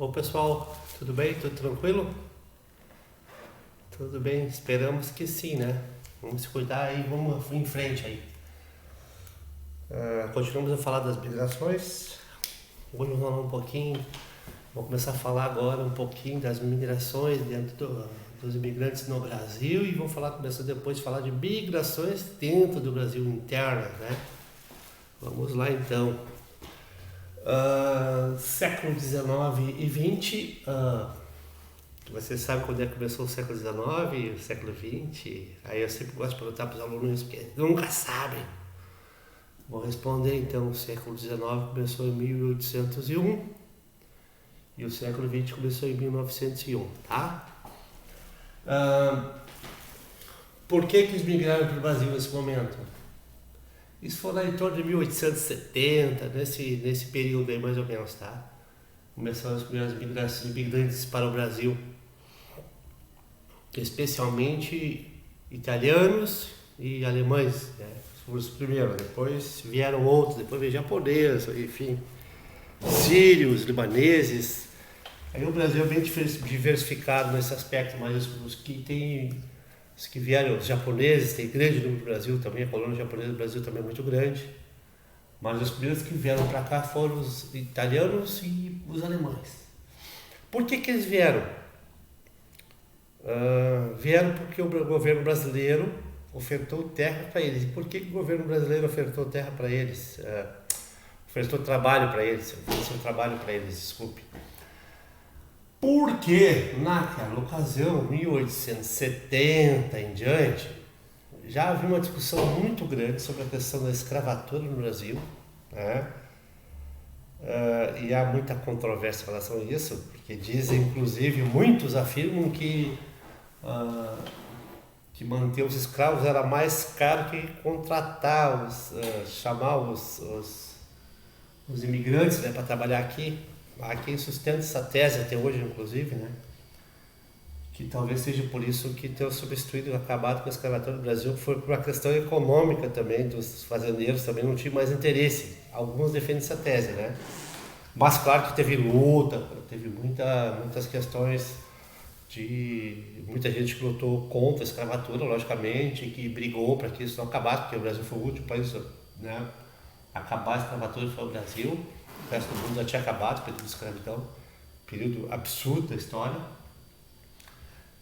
Ô pessoal, tudo bem? Tudo tranquilo? Tudo bem? Esperamos que sim, né? Vamos se cuidar aí, vamos em frente aí. Continuamos a falar das migrações. Hoje vamos falar um pouquinho, vou começar a falar agora um pouquinho das migrações dos imigrantes no Brasil e vou começar depois a falar de migrações dentro do Brasil internas, né? Vamos lá então. Século XIX e XX. Você sabe quando é que começou o século XIX e o século XX? Aí eu sempre gosto de perguntar para os alunos porque nunca sabem. Vou responder então, o século XIX começou em 1801 e o século XX começou em 1901, tá? Por que eles migraram para o Brasil nesse momento? Isso foi lá em torno de 1870, nesse período aí mais ou menos, tá? Começaram as primeiras imigrantes para o Brasil, especialmente italianos e alemães, né? Foram os primeiros, depois vieram outros, depois veio japoneses, enfim, sírios, libaneses. Aí o Brasil é bem diversificado nesse aspecto, mas os que vieram, os japoneses, tem grande número no Brasil também, a colônia japonesa do Brasil também é muito grande. Mas os primeiros que vieram para cá foram os italianos e os alemães. Por que eles vieram? Vieram porque o governo brasileiro ofertou terra para eles. E por que o governo brasileiro ofertou terra para eles? Ofertou trabalho para eles, ofereceu trabalho para eles, desculpe. Porque naquela ocasião, 1870 em diante, já havia uma discussão muito grande sobre a questão da escravatura no Brasil, né? E há muita controvérsia em relação a isso, porque dizem, inclusive, muitos afirmam que manter os escravos era mais caro que contratar, chamar os imigrantes, né, para trabalhar aqui. Há quem sustenta essa tese até hoje, inclusive, né? Que talvez seja por isso que ter substituído, acabado com a escravatura no Brasil, foi por uma questão econômica também, dos fazendeiros também não tinham mais interesse. Alguns defendem essa tese, né? Mas claro que teve luta, teve muitas questões de muita gente que lutou contra a escravatura, logicamente, que brigou para que isso não acabasse, porque o Brasil foi o último país, né? Acabar a escravatura foi o Brasil, o resto do mundo já tinha acabado, período de escravidão, período absurdo da história.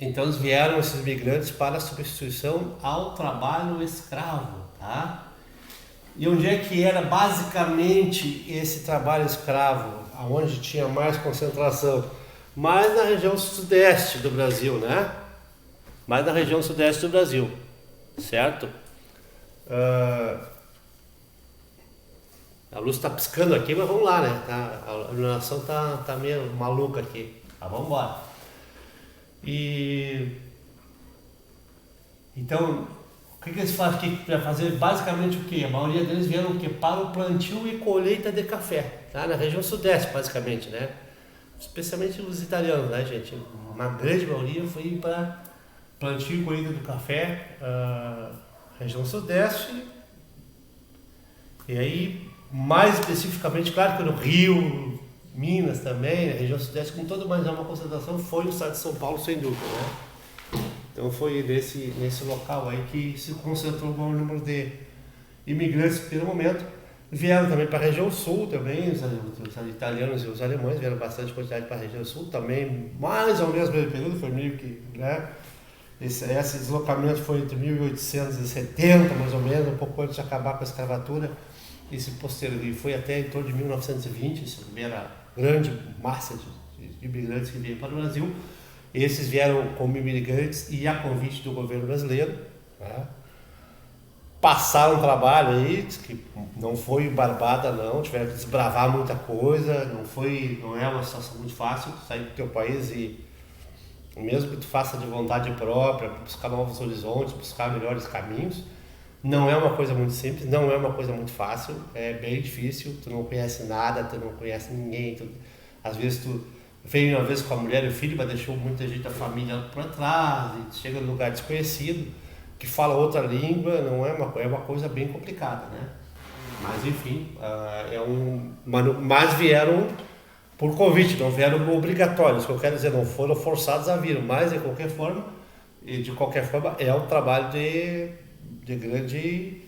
Então vieram esses migrantes para a substituição ao trabalho escravo, tá? E onde é que era basicamente esse trabalho escravo, aonde tinha mais concentração? Mais na região sudeste do Brasil, né? Mais na região sudeste do Brasil, certo? A luz está piscando aqui, mas vamos lá, né? A iluminação tá meio maluca aqui. Tá, vamos embora. E então, o que eles fazem aqui para fazer basicamente o que? A maioria deles vieram o que? Para o plantio e colheita de café, tá? Na região sudeste, basicamente, né? Especialmente os italianos, né, gente? Uma grande maioria foi para plantio e colheita do café, região sudeste. E aí, mais especificamente, claro que no Rio, Minas também, a região sudeste, com toda mais uma concentração, foi o estado de São Paulo, sem dúvida, né? Então foi nesse local aí que se concentrou o maior número de imigrantes pelo momento. Vieram também para a região sul também, os italianos e os alemães vieram bastante quantidade para a região sul também, mais ou menos no mesmo período, foi meio que, né? Esse deslocamento foi entre 1870, mais ou menos, um pouco antes de acabar com a escravatura. Esse posterior foi até em torno de 1920, essa primeira grande massa de imigrantes que veio para o Brasil. Esses vieram como imigrantes e a convite do governo brasileiro, né? Passaram trabalho aí, que não foi barbada não, tiveram que desbravar muita coisa, não é uma situação muito fácil sair do teu país e mesmo que tu faça de vontade própria, buscar novos horizontes, buscar melhores caminhos, não é uma coisa muito simples, não é uma coisa muito fácil, é bem difícil, tu não conhece nada, tu não conhece ninguém, às vezes tu veio uma vez com a mulher e o filho, mas deixou muita gente da família para trás, e chega num lugar desconhecido, que fala outra língua, não é uma coisa bem complicada, né? Mas enfim, mas vieram por convite, não vieram obrigatórios, o que eu quero dizer, não foram forçados a vir, mas de qualquer forma é um trabalho de grande,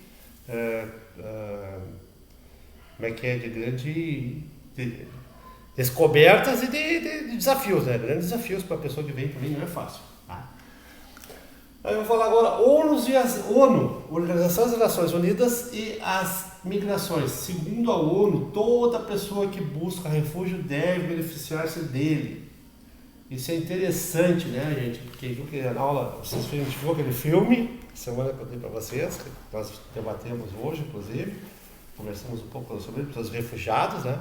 como é que é, de grande descobertas e de desafios, né? Grandes desafios para a pessoa que vem também não é fácil. Tá? Aí eu vou falar agora, ONU, Organização das Nações Unidas e as migrações. Segundo a ONU, toda pessoa que busca refúgio deve beneficiar-se dele. Isso é interessante, né, gente? Porque viu que na aula, a gente viu aquele filme, semana que eu dei para vocês, que nós debatemos hoje, inclusive, conversamos um pouco sobre os refugiados, né?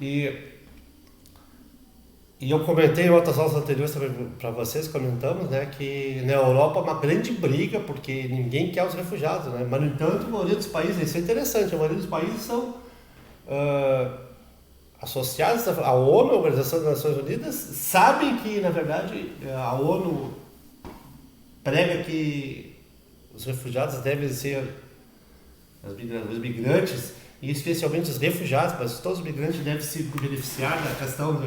E eu comentei em outras aulas anteriores para vocês, comentamos, né, que na Europa é uma grande briga, porque ninguém quer os refugiados, né? Mas, no entanto, a maioria dos países, isso é interessante, a maioria dos países são associados à ONU, a Organização das Nações Unidas, sabem que, na verdade, a ONU prega que os refugiados devem ser os migrantes, e especialmente os refugiados, mas todos os migrantes devem se beneficiar da questão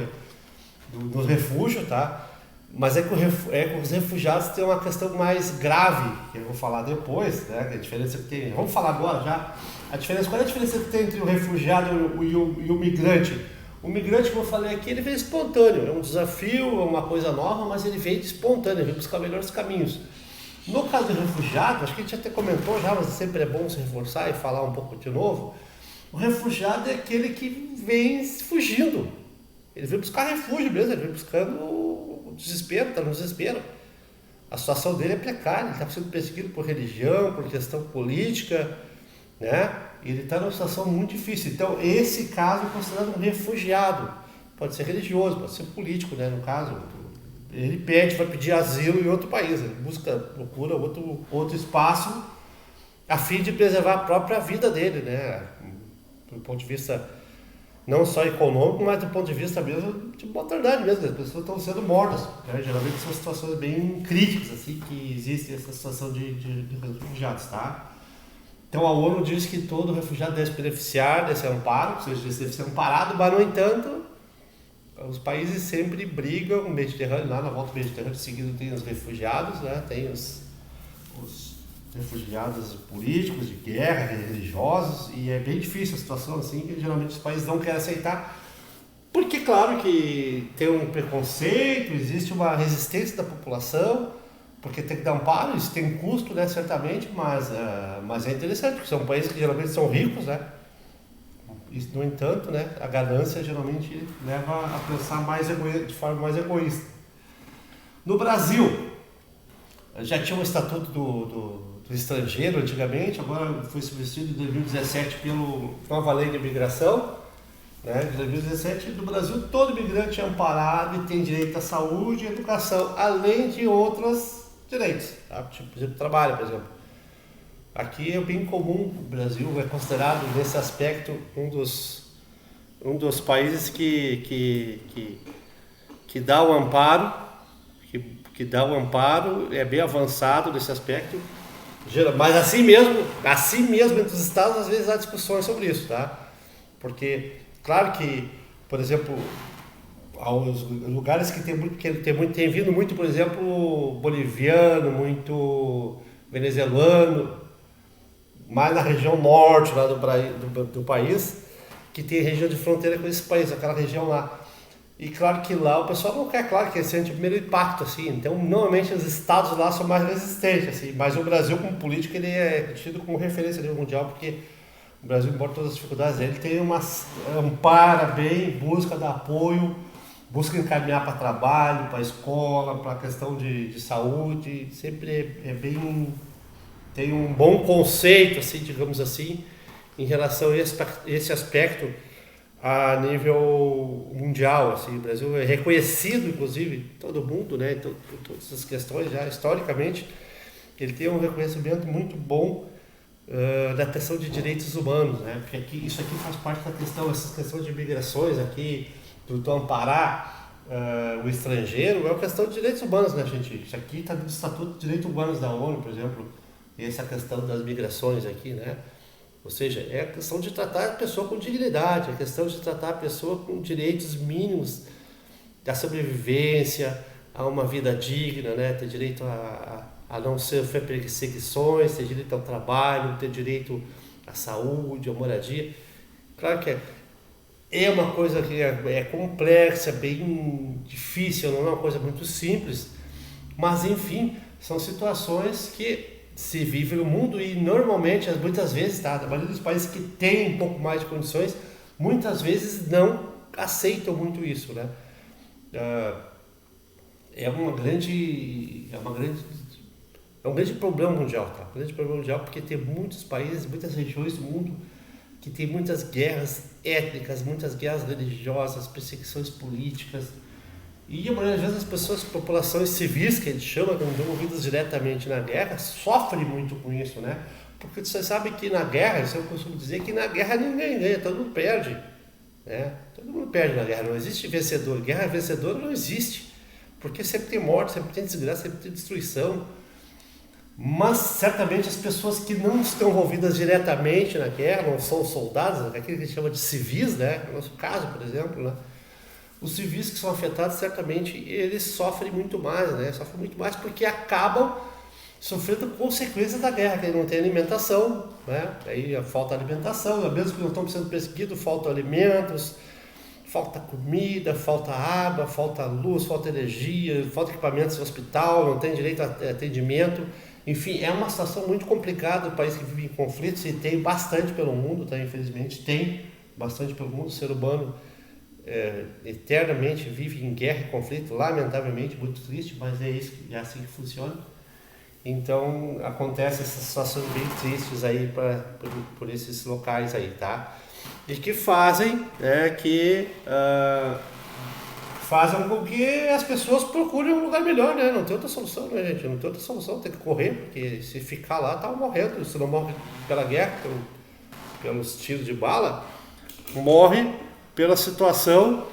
do refúgio, tá? Mas é que os refugiados têm uma questão mais grave, que eu vou falar depois, né? A diferença que tem. Vamos falar agora já. Qual é a diferença que tem entre o refugiado e o migrante? O migrante, como eu falei aqui, ele vem espontâneo, é um desafio, é uma coisa nova, mas ele vem espontâneo, ele vem buscar melhores caminhos. No caso do refugiado, acho que a gente até comentou já, mas sempre é bom se reforçar e falar um pouco de novo. O refugiado é aquele que vem fugindo. Ele vem buscar refúgio mesmo, ele vem buscando o desespero, está no desespero. A situação dele é precária, ele está sendo perseguido por religião, por questão política, né? E ele está numa situação muito difícil. Então, esse caso é considerado um refugiado. Pode ser religioso, pode ser político, né? No caso, ele vai pedir asilo em outro país, ele procura outro espaço a fim de preservar a própria vida dele, né? Do ponto de vista não só econômico, mas do ponto de vista mesmo de mortalidade mesmo, as pessoas estão sendo mortas, né? Geralmente são situações bem críticas, assim, que existe essa situação de refugiados, tá? Então a ONU diz que todo refugiado deve se beneficiar desse amparo, ou seja, deve ser amparado, mas no entanto, os países sempre brigam, o Mediterrâneo, lá na volta do Mediterrâneo, seguido tem os refugiados, né? Tem os refugiados políticos, de guerra, religiosos, e é bem difícil a situação assim, que geralmente os países não querem aceitar, porque claro que tem um preconceito, existe uma resistência da população, porque tem que dar amparo, isso tem um custo, né, certamente, mas é interessante, porque são países que geralmente são ricos, né? E, no entanto, né, a ganância geralmente leva a pensar de forma mais egoísta. No Brasil, já tinha um estatuto do estrangeiro antigamente, agora foi substituído em 2017 pela nova lei de imigração, né? Em 2017, no Brasil, todo imigrante é amparado e tem direito à saúde e educação, além de outros direitos, tá? Tipo, por exemplo, trabalho, por exemplo. Aqui é bem comum, o Brasil é considerado, nesse aspecto, um dos países que dá o amparo, que dá o amparo, é bem avançado nesse aspecto, mas assim mesmo entre os estados, às vezes há discussões sobre isso, tá? Porque, claro que, por exemplo, aos lugares que tem vindo muito, por exemplo, boliviano, muito venezuelano, mais na região norte lá do país, que tem região de fronteira com esse país, aquela região lá. E claro que lá o pessoal não quer, claro que sente o primeiro impacto, assim, então normalmente os estados lá são mais resistentes, assim, mas o Brasil como político ele é tido como referência a nível mundial, porque o Brasil, embora todas as dificuldades dele, tem ampara bem, busca dar apoio, busca encaminhar para trabalho, para escola, para questão de saúde, sempre é bem, tem um bom conceito, assim, digamos assim, em relação a esse aspecto a nível mundial, assim. O Brasil é reconhecido, inclusive, em todo o mundo, né, por todas essas questões, já historicamente, ele tem um reconhecimento muito bom da questão de direitos humanos, né, porque isso aqui faz parte da questão, essas questões de migrações aqui, do amparar o estrangeiro, é uma questão de direitos humanos, né, gente? Isso aqui está no Estatuto de Direitos Humanos da ONU, por exemplo, e essa questão das migrações aqui, né? Ou seja, é a questão de tratar a pessoa com dignidade, é a questão de tratar a pessoa com direitos mínimos da sobrevivência, a uma vida digna, né? Ter direito a não sofrer perseguições, ter direito ao trabalho, ter direito à saúde, à moradia. Claro que é uma coisa que é complexa, bem difícil, não é uma coisa muito simples, mas enfim, são situações que se vive no mundo e normalmente, muitas vezes, tá? A maioria dos países que tem um pouco mais de condições, muitas vezes não aceitam muito isso, né? É um grande problema mundial, tá? Um grande problema mundial porque tem muitos países, muitas regiões do mundo que tem muitas guerras étnicas, muitas guerras religiosas, perseguições políticas. E a maioria das vezes as pessoas, populações civis, que a gente chama, que não estão envolvidas diretamente na guerra, sofrem muito com isso, né? Porque você sabe que na guerra, isso eu costumo dizer que na guerra ninguém ganha, todo mundo perde, né? Todo mundo perde na guerra, não existe vencedor. Guerra vencedora não existe, porque sempre tem morte, sempre tem desgraça, sempre tem destruição. Mas certamente as pessoas que não estão envolvidas diretamente na guerra, não são soldados, aquilo que a gente chama de civis, né? No nosso caso, por exemplo, né? Os civis que são afetados, certamente, eles sofrem muito mais, né? Sofrem muito mais porque acabam sofrendo consequências da guerra, que não tem alimentação, né? Aí falta alimentação, mesmo que não estão sendo perseguidos, faltam alimentos, falta comida, falta água, falta luz, falta energia, falta equipamentos no hospital, não tem direito a atendimento. Enfim, é uma situação muito complicada, o país que vive em conflitos, e tem bastante pelo mundo, tá? Infelizmente tem bastante pelo mundo, o ser humano eternamente vive em guerra e conflito, lamentavelmente, muito triste, mas é assim que funciona. Então acontece essas situações bem tristes aí por esses locais aí, tá? E que fazem fazem com que as pessoas procurem um lugar melhor, né? Não tem outra solução, né, gente? Não tem outra solução, tem que correr, porque se ficar lá, tá morrendo. Se não morre pela guerra, pelos tiros de bala, morre pela situação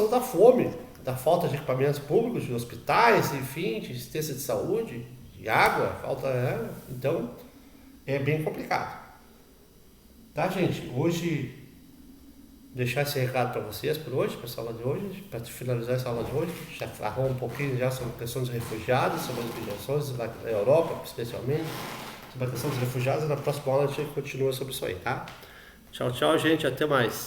da fome, da falta de equipamentos públicos, de hospitais, enfim, de assistência de saúde, de água, então é bem complicado. Tá, gente? Hoje, deixar esse recado para vocês por hoje, para essa aula de hoje, para finalizar essa aula de hoje, já falou um pouquinho já sobre a questão dos refugiados, sobre as migrações da Europa, especialmente, sobre a questão dos refugiados, e na próxima aula a gente continua sobre isso aí, tá? Tchau, tchau, gente, até mais.